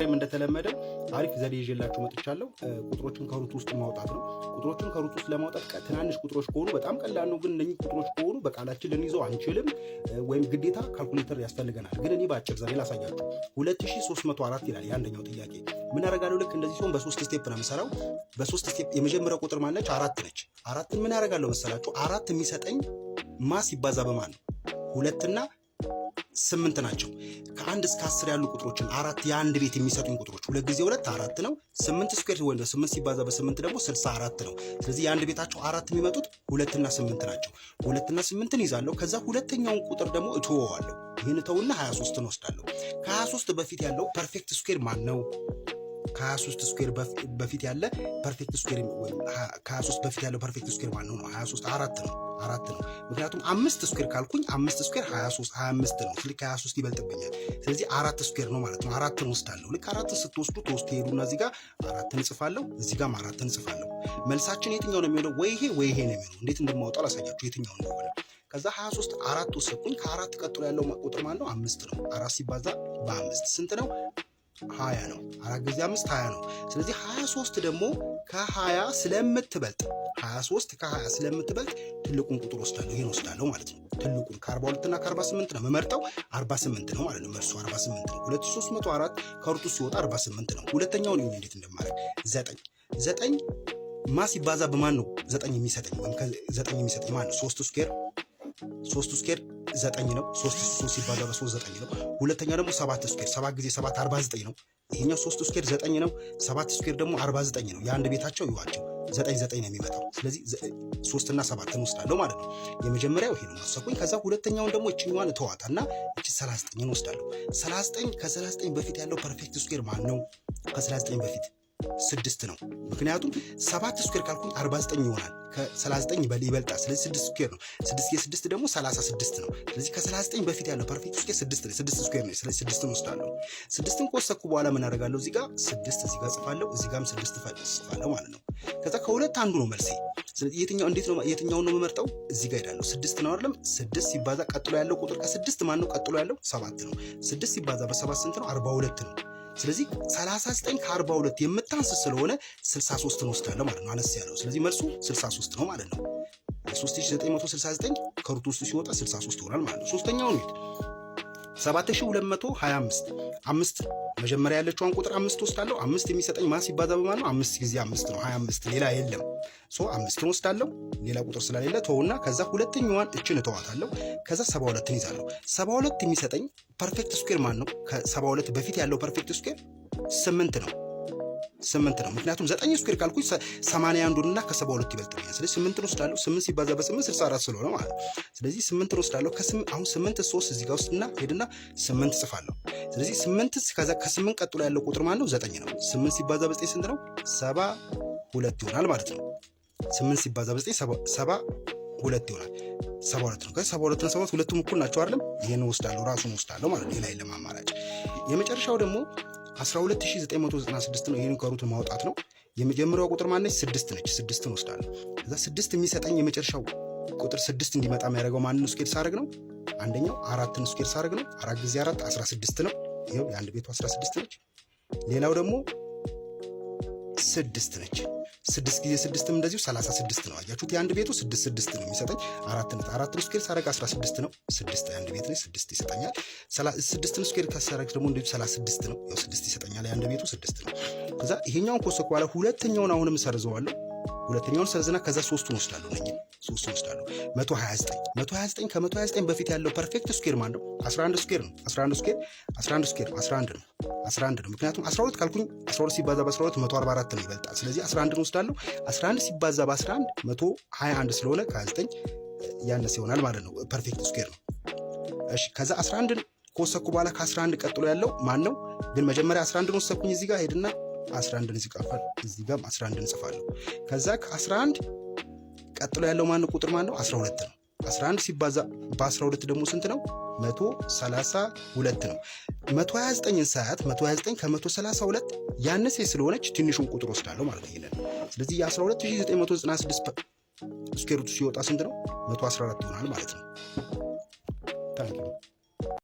እንደተለመደው አሪፍ ዘዴ ይዤላችሁ መጥቻለሁ። ቁጥሮችን ከሩት ውስጥ ማውጣት ነው። ቁጥሮችን ከሩት ውስጥ ለማውጣት ትናንሽ ቁጥሮች ከሆኑ በጣም ቀላል ነው፣ ግን እነኚህ ቁጥሮች ከሆኑ በቃላችን ልንይዘው አንችልም ወይም ግዴታ ካልኩሌተር ያስፈልገናል። ግን እኔ በአጭር ዘዴ ላሳያችሁ። 2304 ይላል የአንደኛው ጥያቄ። ምን አደርጋለሁ? ልክ እንደዚህ ሲሆን በሶስት ስቴፕ ነው የምሰራው። በሶስት ስቴፕ የመጀመሪያው ቁጥር ማነች? አራት ነች። አራትን ምን አደርጋለሁ መሰላችሁ? አራት የሚሰጠኝ ማ ሲባዛ በማን ነው? 2 እና 8 ናቸው። ከ1 እስከ 10 ያሉ ቁጥሮችን አራት የአንድ ቤት የሚሰጡኝ ቁጥሮች 2 ጊዜ 2 4 ነው። 8 ስኩዌር ወይ 8 ሲባዛ በ8 ደግሞ 64 ነው። ስለዚህ የአንድ ቤታቸው አራት የሚመጡት 2 እና 8 ናቸው። 2 እና 8ን ይዛለሁ። ከዛ ሁለተኛውን ቁጥር ደግሞ እተወዋለሁ። ይህን ተውና 23ን ወስዳለሁ። ከ23 በፊት ያለው ፐርፌክት ስኩዌር ማን ነው? ከ23 ስኩዌር በፊት ያለ ፐርፌክት ስኩዌር ወይ ከ23 በፊት ያለው ፐርፌክት ስኩዌር ማን ነው? 23 4 ነው። ምክንያቱም 5 ስኩዌር ካልኩኝ 5 ስኩዌር 23 25 ነው። ልክ 23 ይበልጥብኛል። ስለዚህ 4 ስኩዌር ነው ማለት ነው። 4ን ወስዳለሁ። ልክ 4 ስትወስዱ ትሄዱና እዚህ ጋር 4ን እጽፋለሁ፣ እዚህ ጋር 4ን እጽፋለሁ። መልሳችን የትኛው ነው የሚሆነው? ወይ ይሄ ወይ ይሄ ነው የሚሆነው። እንዴት እንደማወጣው ላሳያችሁ የትኛው እንደሆነ። ከዛ 23 4 ወሰድኩኝ። ከ4 ቀጥሎ ያለው ቁጥር ማለት ነው 5 ነው። 4 ሲባዛ በ5 ስንት ነው? 20 ነው። 4 ጊዜ 5 20 ነው። ስለዚህ 23 ደግሞ ከ20 ስለምትበልጥ 23 ከ20 ስለምትበልጥ ትልቁን ቁጥር ወስዳለሁ። ይሄን ወስዳለሁ ማለት ነው። ትልቁን ከ42 እና ከ48 ነው የምመርጠው። 48 ነው ማለት ነው። መልሱ 48 ነው። 2304 ከሩቱ ሲወጣ 48 ነው። ሁለተኛውን ይሁን እንዴት እንደማደርግ 9 ማ ሲባዛ በማን ነው 9 የሚሰጠኝ? ወይም ከ9 የሚሰጠኝ ማን ነው? 3 ስኩዌር 9 ነው። 3 ሲባዛ በ3 9 ነው። ሁለተኛ ደግሞ 7 ስኩዌር 7 ጊዜ 7 49 ነው። ይሄኛው 3 ስኩዌር 9 ነው። 7 ስኩዌር ደግሞ 49 ነው። የአንድ ቤታቸው ይዋቸው 9 ነው የሚመጣው። ስለዚህ 3 እና 7ን ወስዳለሁ ማለት ነው። የመጀመሪያው ይሄ ነው ወሰድኩኝ። ከዛ ሁለተኛውን ደግሞ እቺኛዋን እተዋታና እቺ 39ን ወስዳለሁ። 39 ከ39 በፊት ያለው ፐርፌክት ስኩዌር ማን ነው? ከ39 በፊት 6 ነው። ምክንያቱም 7 ስኩዌር ካልኩኝ 49 ይሆናል። ከ39 ይበልጣል። ስለዚህ 6 ስኩዌር ነው። 6 የ6 ደግሞ 36 ነው። ስለዚህ ከ39 በፊት ያለው ፐርፌክት ስኩዌር 6 ስኩዌር ነው። ስለዚህ 6ን ወስዳለሁ። 6ን ከወሰድኩ በኋላ ምን አደርጋለሁ? እዚህ ጋር 6 እዚህ ጋር ጽፋለሁ፣ እዚህ ጋርም 6 ጽፋለሁ ማለት ነው። ከዛ ከሁለት አንዱ ነው መልሴ። ስለዚህ የትኛውን ነው የምመርጠው? እዚህ ጋር ሄዳለሁ። 6 ነው አይደለም? 6 ሲባዛ ቀጥሎ ያለው ቁጥር ከ6 ማን ነው? ቀጥሎ ያለው 7 ነው። 6 ሲባዛ በ7 ስንት ነው? 42 ነው። ስለዚህ 39 ከ42 የምታንስ ስለሆነ 63ን ወስዳለሁ ማለት ነው። አነስ ያለው ስለዚህ መልሱ 63 ነው ማለት ነው። 3969 ከሩት ውስጥ ሲወጣ 63 ይሆናል ማለት ነው። ሶስተኛው ነው 7225 5 መጀመሪያ ያለችውን ቁጥር 5 ወስዳለሁ። 5 የሚሰጠኝ ማ ሲባዛ በማን ነው? 5 ጊዜ 5 ነው 25፣ ሌላ የለም። 5ን ወስዳለሁ፣ ሌላ ቁጥር ስለሌለ ተውና ከዛ ሁለተኛዋን እችን እተዋታለሁ። ከዛ 72ን ይዛለሁ። 72 የሚሰጠኝ ፐርፌክት ስኩዌር ማን ነው? ከ72 በፊት ያለው ፐርፌክት ስኩዌር 8 ነው። ምክንያቱም 9 ስኩዌር ካልኩኝ 81 እና ከ72 ይበልጥብኛል። ስለዚህ 8ን ወስዳለሁ። 8 ሲባዛ በ8 64 ስለሆነ ማለት ነው። ስለዚህ 8ን ወስዳለሁ። አሁን 8 3 እዚህ ጋር ውስጥና ሄድና 8 ጽፋለሁ። ስለዚህ 8 ከዛ ከ8 ቀጥሎ ያለው ቁጥር ማለት ነው 9 ነው። 8 ሲባዛ በ9 ስንት ነው? 72 ይሆናል ማለት ነው። 8 ሲባዛ በ9 72 ይሆናል። 72 ነው። ከ72 እና 7 ሁለቱም እኩል ናቸው አይደለም? ይሄን ወስዳለሁ፣ ራሱን ወስዳለሁ ማለት ነው። ሌላ የለም አማራጭ። የመጨረሻው ደግሞ 12996 ነው። ይሄን ከሩት ማውጣት ነው። የመጀመሪያው ቁጥር ማነች? 6 ነች። 6ን ወስዳለሁ። ከዛ 6 የሚሰጠኝ የመጨረሻው ቁጥር 6 እንዲመጣ የሚያደርገው ማንን ስኩዌር ሳደርግ ነው? አንደኛው 4ን ስኩዌር ሳደርግ ነው። 4 ጊዜ 4 16 ነው። ይሄው የአንድ ቤቱ 16 ነች። ሌላው ደግሞ 6 ነች። 6 ጊዜ 6ም እንደዚሁ 36 ነው። አያችሁት? የአንድ ቤቱ 6 ነው የሚሰጠኝ። 4ን ስኩዌር ሳደርግ 16 ነው። 6 የአንድ ቤት ነች፣ 6 ይሰጠኛል። 6ን ስኩዌር ሳደርግ ደግሞ እንደዚሁ 36 ነው። ያው 6 ይሰጠኛል። የአንድ ቤቱ 6 ነው። ከዛ ይሄኛውን ከወሰድኩ በኋላ ሁለተኛውን አሁንም ሰርዘዋለሁ። ሁለተኛውን ሰርዝና ከዛ 3ቱን ወስዳለሁ። 3ቱን ወስዳለሁ። 129 ከ129 በፊት ያለው ፐርፌክት ስኩዌር ማለት ነው 11 ስኩዌር ነው። 11 ስኩዌር 11 ነው። 11 ነው። ምክንያቱም 12 ካልኩኝ 12 ሲባዛ በ12 144 ነው ይበልጣል። ስለዚህ 11ን ወስዳለሁ። 11 ሲባዛ በ11 121 ስለሆነ ከ9 ያነሰ ይሆናል ማለት ነው። ፐርፌክት ስኩዌር ነው። እሺ ከዛ 11ን ከወሰድኩ በኋላ ከ11 ቀጥሎ ያለው ማን ነው? ግን መጀመሪያ 11ን ወሰድኩኝ። እዚህ ጋር ሄድና 11ን እዚህ ጋር 11ን እጽፋለሁ። ከዛ ከ11 ቀጥሎ ያለው ማን ነው? ቁጥር ማን ነው? 12 ነው። 11 ሲባዛ በ12 ደግሞ ስንት ነው? 132 ነው። 129ን ሰዓት 129 ከ132 ያነሰ ስለሆነች ትንሹን ቁጥር ወስዳለሁ ማለት ነው። ይሄንን ስለዚህ የ12996 ስኩዌር ሩት ሲወጣ ስንት ነው? 114 ይሆናል ማለት ነው። ታንኪዩ